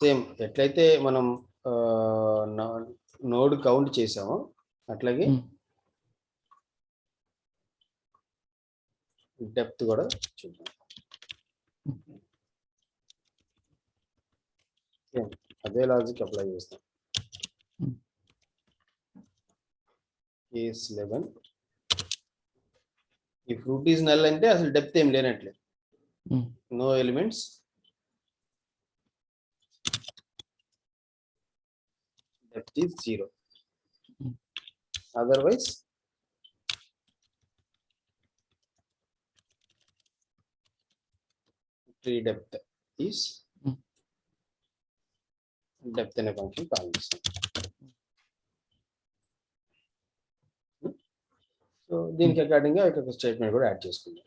Same ఎట్లయితే మనం node count చేసామో అట్లాగే డెప్త్ కూడా చూద్దాం. అదే లాజిక్ అప్లై చేస్తాం. కేస్ 11 ఈ ఫ్రూట్ ఈజ్ నల్ అంటే అసలు డెప్త్ ఏం లేనట్లే, no elements, depth is 0. Otherwise, tree depth is depth అనే ఫంక్షన్ కాల్ చేస్తాం. సో దీనికి అకార్డింగ్ గా ఒక స్టేట్మెంట్ కూడా యాడ్ చేసుకుందాం.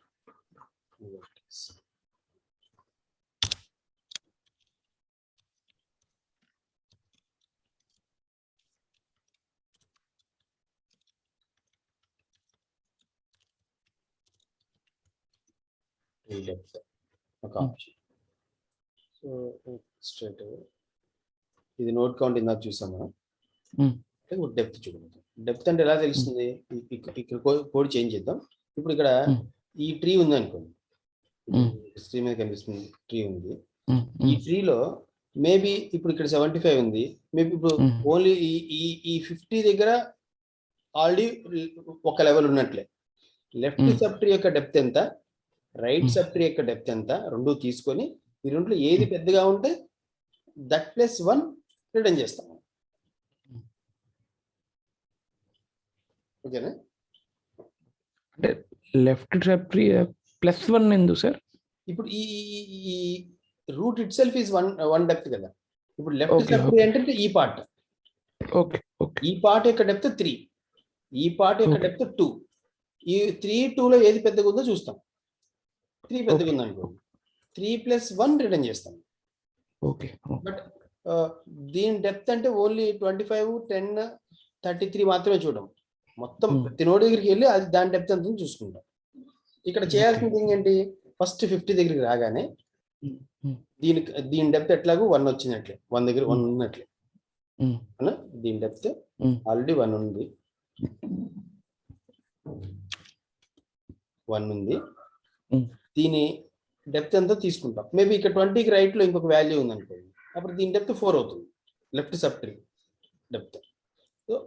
డెప్త్ ఒక ఆప్షన్. సో స్ట్రైట్ ఇది నోట్ కౌంట్ ఇందాక చూసాం మనం. డెప్త్ చూడండి. డెప్త్ అంటే ఎలా తెలుస్తుంది? ఇక్కడ కోడ్ చేంజ్ చేద్దాం. ఇప్పుడు ఇక్కడ ఈ ట్రీ ఉంది అనుకోండి, స్క్రీన్ మీద కనిపిస్తుంది ట్రీ ఉంది. ఈ ట్రీలో మేబీ ఇప్పుడు ఇక్కడ 75 ఉంది, మేబీ ఇప్పుడు ఓన్లీ ఈ 50 దగ్గర ఆల్రెడీ ఒక లెవెల్ ఉన్నట్లే. లెఫ్ట్ సబ్ ట్రీ యొక్క డెప్త్ ఎంత, రైట్ సబ్ ట్రీ యొక్క డెప్త్ ఎంత, రెండు తీసుకొని ఈ రెండులో ఏది పెద్దగా ఉంటే దట్ +1 రిటర్న్ చేస్తాం. ఓకేనా? అంటే లెఫ్ట్ సబ్ ట్రీ +1 ఎందుకు సార్? ఇప్పుడు ఈ root itself is one depth కదా. ఇప్పుడు లెఫ్ట్ సబ్ ట్రీ అంటే ఈ పార్ట్, ఈ పార్ట్ యొక్క డెప్త్ 3, ఈ పార్ట్ యొక్క డెప్త్ 2. ఈ 3, 2లో ఏది పెద్దగా ఉందో చూస్తాం. 3 పెద్దగా ఉంది అనుకోండి, 3 + 1 రిటర్న్ చేస్తాం. బట్ దీని డెప్త్ అంటే ఓన్లీ 25, 10, 33 మాత్రమే చూడం. మొత్తం ప్రతి నోడ్ దగ్గరికి వెళ్ళి అది దాని డెప్త్ ఎంత చూసుకుంటాం. ఇక్కడ చేయాల్సిన థింగ్ ఏంటి, ఫస్ట్ 50 దగ్గరికి రాగానే దీని డెప్త్ ఎట్లాగో 1 వచ్చినట్లే, 1 దగ్గర 1 ఉన్నట్లే. దీని డెప్త్ ఆల్రెడీ 1 ఉంది, 1 ఉంది. దీని డెప్త్ ఎంతో తీసుకుంటాం. మేబీ ఇక్కడ 20కి రైట్ లో ఇంకొక వాల్యూ ఉంది అనుకోండి, అప్పుడు దీని డెప్త్ 4 అవుతుంది, left sub tree depth.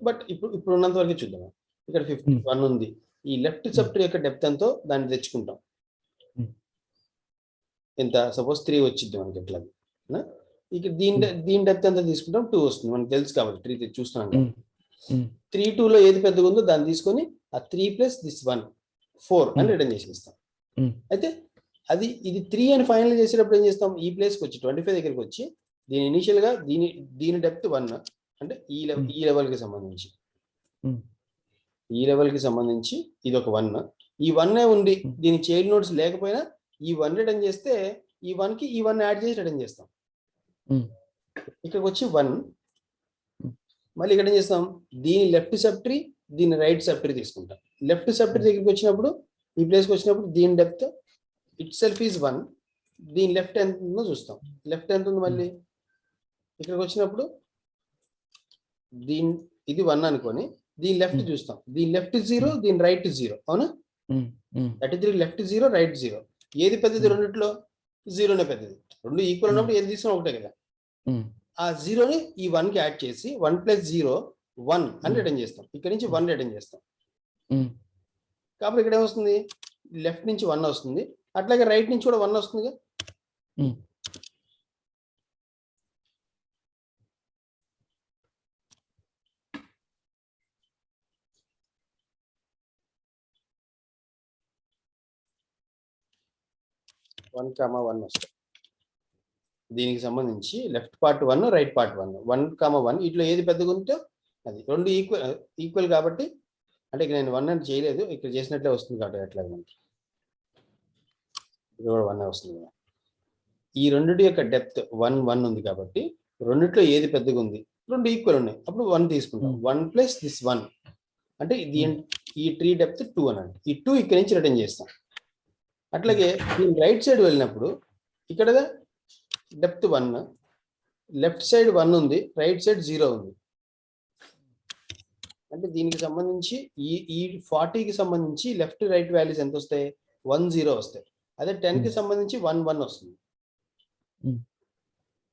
But ఇప్పుడు ఉన్నంత వరకు చూద్దాం. ఇక్కడ 51 ఉంది, ఈ లెఫ్ట్ సబ్ ట్రీ యొక్క డెప్త్ ఎంతో దాన్ని తెచ్చుకుంటాం. ఎంత, సపోజ్ 3 వచ్చింది మనకి ఎట్లా. ఇక దీని డెప్త్ ఎంత తీసుకుంటాం, 2 వస్తుంది, మనకు తెలుసు కాబట్టి 3 చూస్తున్నాం కదా. 3, 2లో ఏది పెద్దగా ఉందో దాన్ని తీసుకొని ఆ 3 + 1 4 అని రిటర్న్ చేసేస్తాం. అయితే ఇది 3 అని ఫైనల్ చేసేటప్పుడు ఏం చేస్తాం, ఈ ప్లేస్కి వచ్చి 25 దగ్గరికి వచ్చి దీని ఇనిషియల్ గా దీని డెప్త్ 1 అంటే ఈ లెవెల్కి సంబంధించి, ఈ లెవెల్కి సంబంధించి ఇది ఒక 1. ఈ 1 ఉంది, దీని చైల్డ్ నోడ్స్ లేకపోయినా ఈ 1 రిటర్న్ చేస్తే ఈ 1కి ఈ 1 యాడ్ చేసి రిటర్న్ చేస్తాం. ఇక్కడికి వచ్చి 1, మళ్ళీ ఇక్కడ ఏం చేస్తాం, దీని లెఫ్ట్ సబ్ ట్రీ, దీని రైట్ సబ్ ట్రీ తీసుకుంటాం. లెఫ్ట్ సబ్ ట్రీ దగ్గరికి వచ్చినప్పుడు ఈ ప్లేస్కి వచ్చినప్పుడు దీని డెప్త్ ఇట్ సెల్ఫ్ ఈజ్ 1, దీని లెఫ్ట్ ఎంత ఉందో చూస్తాం. లెఫ్ట్ ఎంత ఉంది, మళ్ళీ ఇక్కడికి వచ్చినప్పుడు ఇది 1 అనుకొని దీని లెఫ్ట్ చూస్తాం. దీని లెఫ్ట్ 0, దీని రైట్ 0. అవునా? 33 లెఫ్ట్ 0, రైట్ 0. ఏది పెద్దది రెండిట్లో? 0నే పెద్దది. రెండు ఈక్వల్ ఉన్నప్పుడు ఏది తీసుకున్నా ఒకటే కదా. ఆ 0ని ఈ 1కి యాడ్ చేసి 1 + 0 1 అని రిటర్న్ చేస్తాం. ఇక్కడ నుంచి 1 రిటర్న్ చేస్తాం. కాబట్టి ఇక్కడ ఏమొస్తుంది, లెఫ్ట్ నుంచి 1 వస్తుంది, అట్లాగే రైట్ నుంచి కూడా 1 వస్తుంది. 1, 1 వస్తాయి. దీనికి సంబంధించి లెఫ్ట్ పార్ట్ 1, రైట్ పార్ట్ 1, 1, 1 ఇట్లా ఏది పెద్దగా ఉంటే అది రెండు ఈక్వల్ కాబట్టి, అంటే ఇక్కడ నేను 1 అని చేయలేదు, ఇక్కడ చేసినట్లే వస్తుంది కాబట్టి అట్లా మనకి ఇది కూడా 1 వస్తుంది కదా. ఈ రెండిటి యొక్క డెప్త్ 1, 1 ఉంది కాబట్టి రెండిట్లో ఏది పెద్దగా ఉంది, రెండు ఈక్వల్ ఉన్నాయి, అప్పుడు 1 తీసుకుంటాం. 1 + 1 అంటే ఈ ట్రీ డెప్త్ 2 అనండి. ఈ 2 ఇక్కడ నుంచి రిటర్న్ చేస్తాం. అట్లాగే దీని రైట్ సైడ్ వెళ్ళినప్పుడు ఇక్కడ డెప్త్ 1, లెఫ్ట్ సైడ్ 1 ఉంది, రైట్ సైడ్ 0 ఉంది. అంటే దీనికి సంబంధించి ఈ 40కి సంబంధించి లెఫ్ట్ రైట్ వాల్యూస్ ఎంత వస్తాయి? 1 0 వస్తాయి. అదే 10కి సంబంధించి 1 1 వస్తుంది.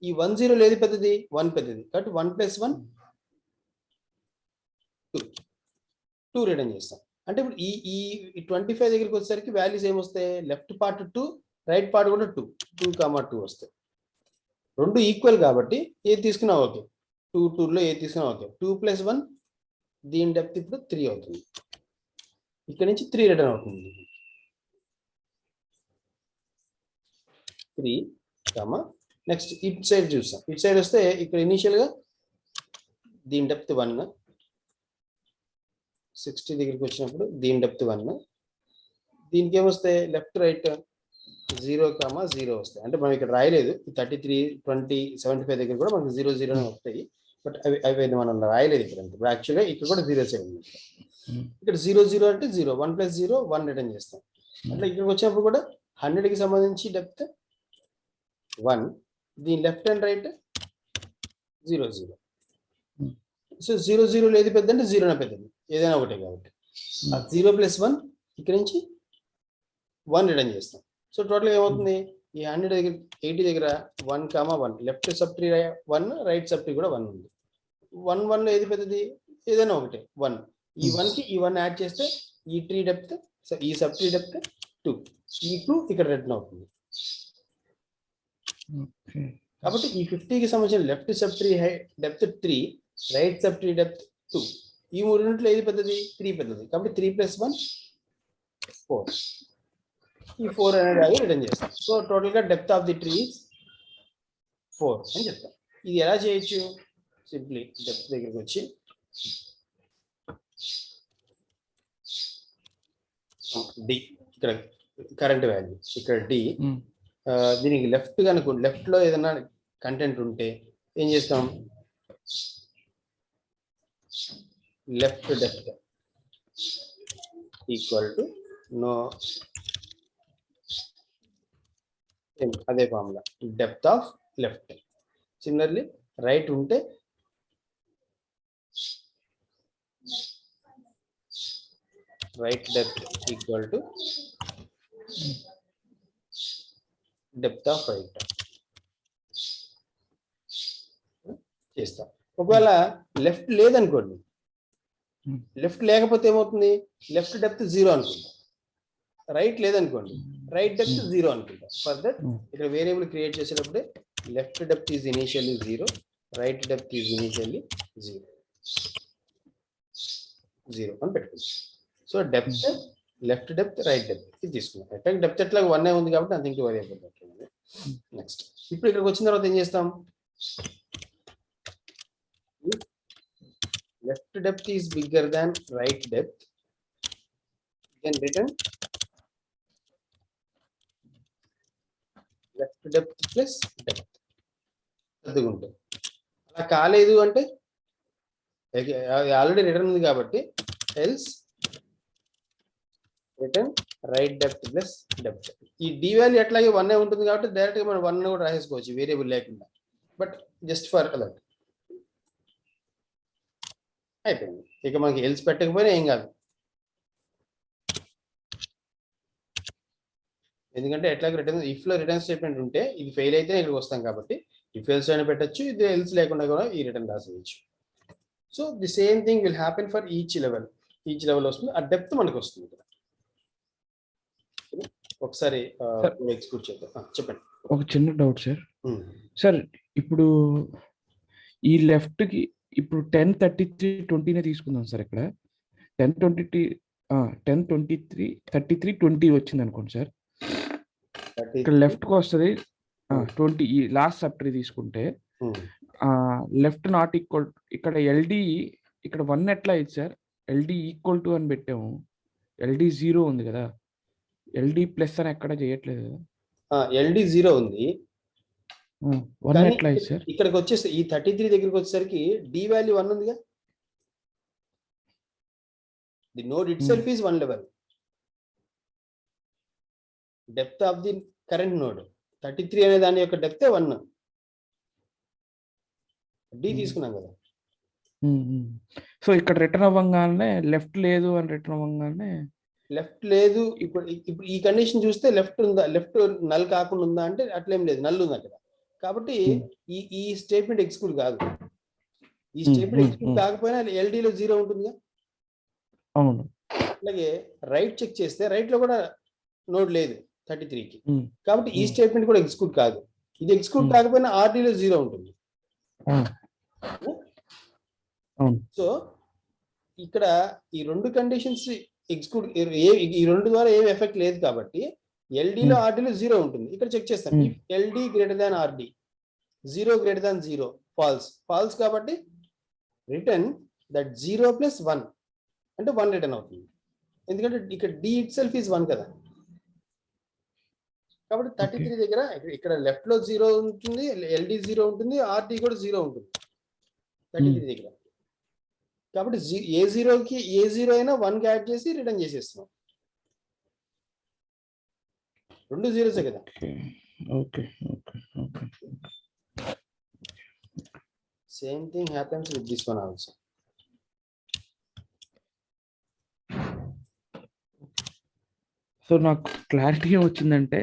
ఈ 1 0 ఏది పెద్దది? 1 పెద్దది. కాబట్టి 1 + 1 2 రిటర్న్ చేస్తాం. అంటే ఇప్పుడు ఈ 25 దగ్గరికి వచ్చేసరికి వాల్యూస్ ఏమొస్తాయి? లెఫ్ట్ పార్ట్ 2, రైట్ పార్ట్ కూడా 2 2 వస్తాయి. రెండు ఈక్వల్ కాబట్టి ఏది తీసుకున్నా ఓకే. 2 2లో ఏది తీసుకున్నా ఓకే. 2 + 1 దీని డెప్త్ ఇప్పుడు 3 అవుతుంది. ఇక్కడ నుంచి 3 రిటర్న్ అవుతుంది. 3, నెక్స్ట్ ఇటు సైడ్ చూస్తాం. ఇటు సైడ్ వస్తే ఇక్కడ ఇనీషియల్గా దీని డెప్త్ 1, 60 దగ్గరికి వచ్చినప్పుడు దీని డెప్త్ 1, దీనికి ఏమొస్తాయి? లెఫ్ట్ రైట్ 0, 0 వస్తాయి. అంటే మనం ఇక్కడ రాయలేదు. 33, 20, 75 దగ్గర కూడా మనకు 0 0 వస్తాయి. బట్ అవి మనం రాయలేదు ఇక్కడ. ఇప్పుడు యాక్చువల్గా ఇక్కడ కూడా 0 ఉంది. ఇక్కడ 0 0 అంటే 0, 1 + 0 1 రిటర్న్ చేస్తాం. అట్లా ఇక్కడికి వచ్చినప్పుడు కూడా 100కి సంబంధించి డెప్త్ 1, దీని లెఫ్ట్ అండ్ రైట్ 0 0. సో 0 0 ఏది పెద్ద అంటే 0 పెద్దది, ఏదైనా ఒకటే కాబట్టి 0 + 1 ఇక్కడ నుంచి 1 రిటర్న్ చేస్తాం. సో టోటల్ ఏమవుతుంది? ఈ 100 దగ్గర 80 దగ్గర 1 1, left sub tree 1, right sub tree కూడా 1 ఉంది. 1 1 ఏది పెద్దది? ఏదైనా ఒకటే 1. ఈ 1కి ఈ 1 యాడ్ చేస్తే ఈ ట్రీ డెప్త్, ఈ సబ్ ట్రీ డెప్త్ 2, ఈ 2 ఇక్కడ రిటర్న్ అవుతుంది. కాబట్టి ఈ 50కి సంబంధించిన left sub tree depth 3, right sub tree depth 2. ఈ మూడింట్లో ఏది పెద్దది? 3 పెద్దది. కాబట్టి 3 + 1 4. ఈ 4 అనేది అది రిటర్న్ చేస్తాం. సో టోటల్గా డెప్త్ ఆఫ్ ది ట్రీ 4 అని చెప్తాం. ఇది ఎలా చేయొచ్చు? సింప్లీ డెప్త్ దగ్గరికి వచ్చి డి, ఇక్కడ కరెంట్ వాల్యూ ఇక్కడ డి, దీనికి లెఫ్ట్ కనుక లెఫ్ట్ లో ఏదైనా కంటెంట్ ఉంటే ఏం చేస్తాం? Left depth equal to no, అదే formula, depth of left. Similarly right ఉంటే right depth equal to depth of right చేస్తాం. ఒకవేళ లెఫ్ట్ లేదనుకోండి, లెఫ్ట్ లేకపోతే ఏమవుతుంది? లెఫ్ట్ డెప్త్ 0 అనుకుంటాం. రైట్ లేదనుకోండి, రైట్ డెప్త్ 0 అనుకుంటాం. ఫర్ దట్ ఇక్కడ వేరియబుల్ క్రియేట్ చేసేటప్పుడే left depth is initially 0, right depth is initially 0 అని పెట్టుకుంటాం. So depth, left depth, right depth ఇది తీసుకున్నాం. ఎట్లా డెప్త్ ఎట్లా 1 ఉంది కాబట్టి nothing to worry about that. Next ఇప్పుడు ఇక్కడికి వచ్చిన తర్వాత ఏం చేస్తాం? Left depth is bigger than right depth, then return left depth plus depth పెద్దగా ఉంటుంది. అలా కాలేదు అంటే ఆల్రెడీ రిటర్న్ ఉంది కాబట్టి else return right depth plus depth. ఈ డి వాల్యూ ఎట్లాగే 1 ఉంటుంది కాబట్టి డైరెక్ట్గా మనం 1 కూడా రాసేసుకోవచ్చు వేరియబుల్ లేకుండా. బట్ జస్ట్ ఫర్ అలర్ట్ అయిపోయింది. ఇక మనకి ఎల్స్ పెట్టకపోయినా ఏం కాదు, ఎందుకంటే ఎట్లాగ రిటర్న్ ఇఫ్ లో రిటర్న్ స్టేట్మెంట్ ఉంటే ఇది ఫెయిల్ అయితే ఇక్కడికి వస్తాం కాబట్టి ఇఫ్ ఎల్స్ అయినా పెట్టచ్చు, ఇది ఎల్స్ లేకుండా కూడా ఈ రిటర్న్ రాసేయచ్చు. So the same thing will happen for each level వస్తుంది. ఆ డెప్త్ మనకు వస్తుంది. ఒకసారి ఎక్స్క్యూట్ చేద్దాం. చెప్పండి. ఒక చిన్న డౌట్ సార్. సార్ ఇప్పుడు ఈ లెఫ్ట్ కి ఇప్పుడు 10 33 20 తీసుకుందాం సార్. ఇక్కడ 10 23 10 23 33 20 వచ్చింది అనుకోండి సార్. ఇక్కడ లెఫ్ట్ కి వస్తుంది 20. ఈ లాస్ట్ సబ్ ట్రీ తీసుకుంటే లెఫ్ట్ నాట్ ఈక్వల్, ఇక్కడ ఎల్డి ఇక్కడ 1 ఎట్లా అయింది సార్? ఎల్డి ఈక్వల్ టు అని పెట్టాము, ఎల్డి 0 ఉంది కదా, ఎల్డి ప్లస్ అని ఎక్కడ చేయట్లేదు కదా. ఎల్డి 0 ఉంది, 1 ఎట్లా అయింది సార్? ఇక్కడికి వచ్చేసి ఈ 33 దగ్గరికి వచ్చేసరికి డి వాల్యూ 1 ఉందిగా. The node it self is 1 level. Depth of the current node 33 అనే దాని యొక్క డెప్తే 1. డి తీసుకున్నాం కదా. సో ఇక్కడ రిటర్న్ అవ్వగానే లెఫ్ట్ లేదు అని రిటర్న్ అవ్వగానే లెఫ్ట్ లేదు. ఇప్పుడు ఈ కండిషన్ చూస్తే లెఫ్ట్ ఉందా, లెఫ్ట్ నల్ కాకుండా ఉందా అంటే అట్లేం లేదు, నల్ ఉంది అక్కడ. కాబట్టి ఈ స్టేట్మెంట్ ఎగ్జిక్యూట్ కాదు. ఈ స్టేట్మెంట్ ఎగ్జిక్యూట్ కాకపోయినా ఎల్డీలో 0 ఉంటుందిగా. అవును. అలాగే రైట్ చెక్ చేస్తే రైట్ లో కూడా నోడ్ లేదు 33కి. కాబట్టి ఈ స్టేట్మెంట్ కూడా ఎగ్జిక్యూట్ కాదు. ఇది ఎగ్జిక్యూట్ కాకపోయినా ఆర్డీలో 0 ఉంటుంది. సో ఇక్కడ ఈ రెండు కండిషన్స్ ఎగ్జిక్యూట్, ఈ రెండు ద్వారా ఏం ఎఫెక్ట్ లేదు కాబట్టి ఎల్డీలో ఆర్డీలో 0 ఉంటుంది. ఇక్కడ చెక్ చేస్తాం, if LD greater than RD 0 greater than 0 false కాబట్టి రిటర్న్ దట్ 0 + 1 అంటే 1 రిటర్న్ అవుతుంది. ఎందుకంటే ఇక్కడ డి ఇట్ సెల్ఫ్ ఈజ్ 1 కదా. కాబట్టి 33 దగ్గర ఇక్కడ లెఫ్ట్ లో 0 ఉంటుంది, ఎల్డి 0 ఉంటుంది, ఆర్డి కూడా 0 ఉంటుంది 33 దగ్గర. కాబట్టి ఏ జీరో అయినా 1 యాడ్ చేసి రిటర్న్ చేసేస్తున్నాం. రెండు జీరోసే కదా. Okay. Same thing happens with this one also. So నాకు క్లారిటీ వచ్చిందంటే,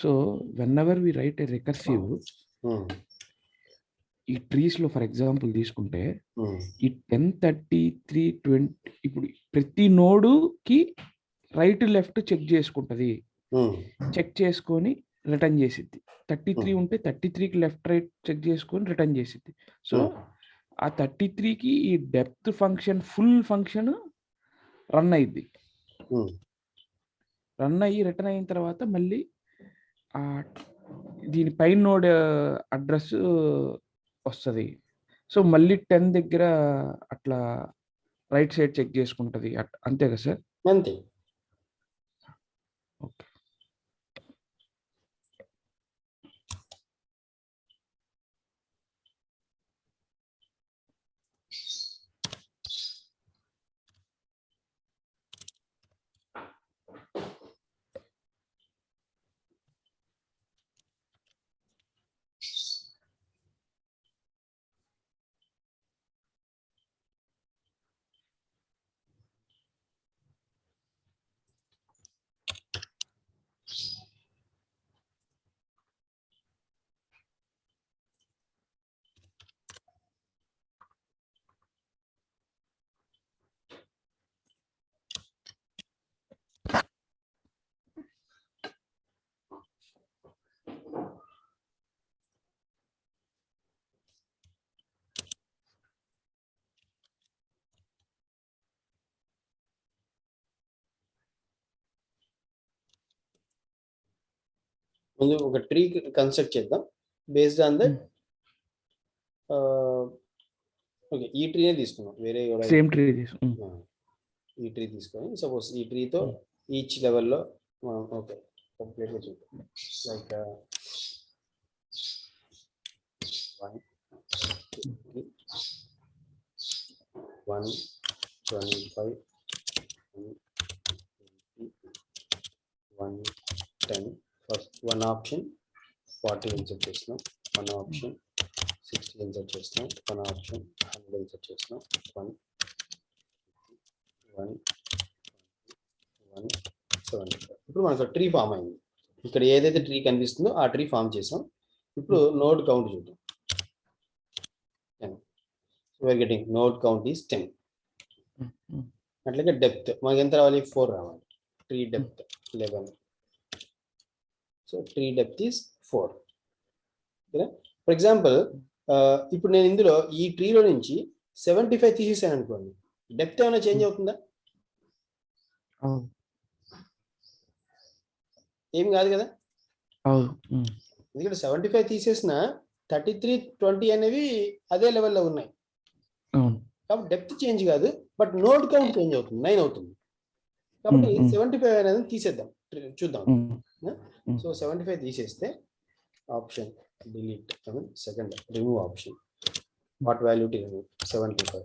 so whenever we write a recursive, ఈ ట్రీస్ లో ఫర్ ఎగ్జాంపుల్ తీసుకుంటే ఈ 10, 33, 20 ఇప్పుడు ప్రతి నోడుకి రైట్ లెఫ్ట్ చెక్ చేసుకుంటది. చెక్ చేసుకొని రిటర్న్ చేసిద్ది. 33 ఉంటే 33కి లెఫ్ట్ రైట్ చెక్ చేసుకొని రిటర్న్ చేసిద్ది. సో ఆ 33కి ఈ depth function full function run అయ్యిద్ది. రన్ అయ్యి రిటర్న్ అయిన తర్వాత మళ్ళీ దీని పైన నోడ్ అడ్రస్ వస్తుంది. సో మళ్ళీ 10 దగ్గర అట్లా రైట్ సైడ్ చెక్ చేసుకుంటది. అంతే కదా సార్? అంతే. ఓకే. ముందు ఒక ట్రీ కన్స్ట్రక్ట్ చేద్దాం బేస్డ్ ఆన్ దట్. ఓకే, ఈ ట్రీనే తీసుకున్నాం, వేరే సేమ్ ట్రీ తీసుకున్నాం. ఈ ట్రీ తీసుకొని సపోజ్ ఈ ట్రీతో ఈచ్ లెవెల్లో మనం ఓకే కంప్లీట్గా చూద్దాం. Like 125 110 first one option 40 insert చేస్తున్నాం, వన్ ఆప్షన్ 60 ఇన్సర్ట్ చేస్తున్నాం, వన్ ఆప్షన్ 100 ఇన్సర్ట్ చేస్తున్నాం, 175. ఇప్పుడు మనకు ట్రీ ఫామ్ అయింది. ఇక్కడ ఏదైతే ట్రీ కనిపిస్తుందో ఆ ట్రీ ఫామ్ చేసాం. ఇప్పుడు నోడ్ కౌంట్ చూద్దాం. 10. We are getting node count is 10. అట్లాగే డెప్త్ మనకి ఎంత రావాలి? 4 రావాలి. Tree depth 11. So tree depth is 4. For example ఇప్పుడు నేను ఇందులో ఈ ట్రీలో నుంచి 75 తీసేసాను అనుకోండి, డెప్త్ ఏమైనా చేంజ్ అవుతుందా? ఏం కాదు కదా. ఎందుకంటే 75 తీసేసిన 33, 20 అనేవి అదే లెవెల్లో ఉన్నాయి కాబట్టి డెప్త్ చేంజ్ కాదు, బట్ నోడ్ కౌంట్ చేంజ్ అవుతుంది, 9 అవుతుంది. కాబట్టి 75 అనేది తీసేద్దాం, చూద్దాం. సో 75 తీసేస్తే option delete, second remove option, what value to remove 75.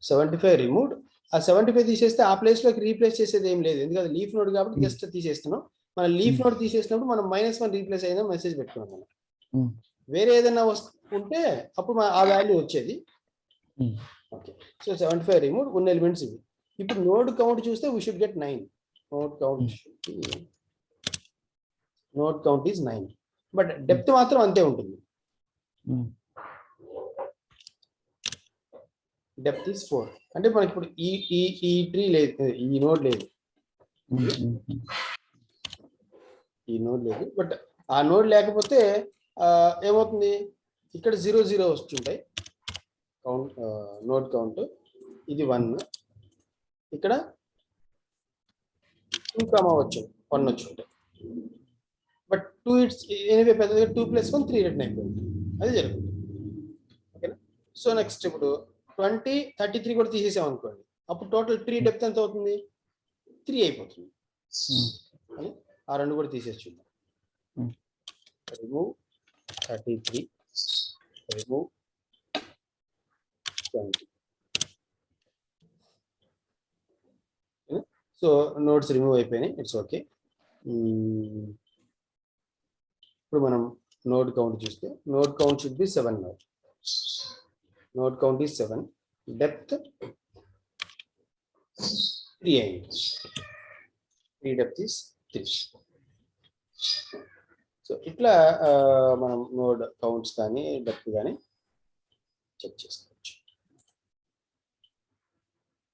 75 removed. ఆ 75 తీసేస్తే ఆ ప్లేస్ లోకి రీప్లేస్ చేసేది ఏం లేదు, ఎందుకంటే లీఫ్ నోడ్ కాబట్టి జస్ట్ తీసేస్తున్నాం. మనం లీఫ్ నోడ్ తీసేసినప్పుడు మనం -1 రీప్లేస్ అయినా మెసేజ్ పెట్టుకున్నాం మనం. వేరే ఏదైనా ఉంటే అప్పుడు ఆ వాల్యూ వచ్చేది. ఓకే, సో 75 రిమూవ్, ఉన్న ఎలిమెంట్స్ ఇవి. ఇప్పుడు నోడ్ కౌంట్ చూస్తే we should get 9. Node count is 9, but depth మాత్రం అంతే ఉంటుంది. Depth is 4. అంటే మనకి ఇప్పుడు ఈ ట్రీ లేదు, ఈ నోడ్ లేదు, ఈ నోడ్ లేదు. బట్ ఆ నోడ్ లేకపోతే ఏమవుతుంది, ఇక్కడ 0 0 వస్తుంటాయి కౌంట్, నోడ్ కౌంట్. ఇది 1, ఇక్కడ 2, 1 వచ్చి ఉంటాయి. బట్ 2 ఇట్స్ ఎనివే పెద్దగా 2 + 1 3 రిటర్న్ అయిపోయింది, అది జరుగుతుంది. ఓకేనా. సో నెక్స్ట్ ఇప్పుడు 20 33 కూడా తీసేసాం అనుకోండి, అప్పుడు టోటల్ ట్రీ డెప్త్ ఎంత అవుతుంది, 3 అయిపోతుంది. అని ఆ రెండు కూడా తీసేసి చూద్దాం. Remove 33, remove 20. So notes remove అయిపోయినాయి, ఇట్స్ ఓకే. ఇప్పుడు మనం నోడ్ కౌంట్ చూస్తే node count should be 7 now. Node count is 7, depth 3 అయింది. 3 డెప్త్ ఈజ్ 3. సో ఇట్లా మనం నోడ్ కౌంట్స్ కానీ డెప్త్ కానీ చెక్ చేసుకోవాలి.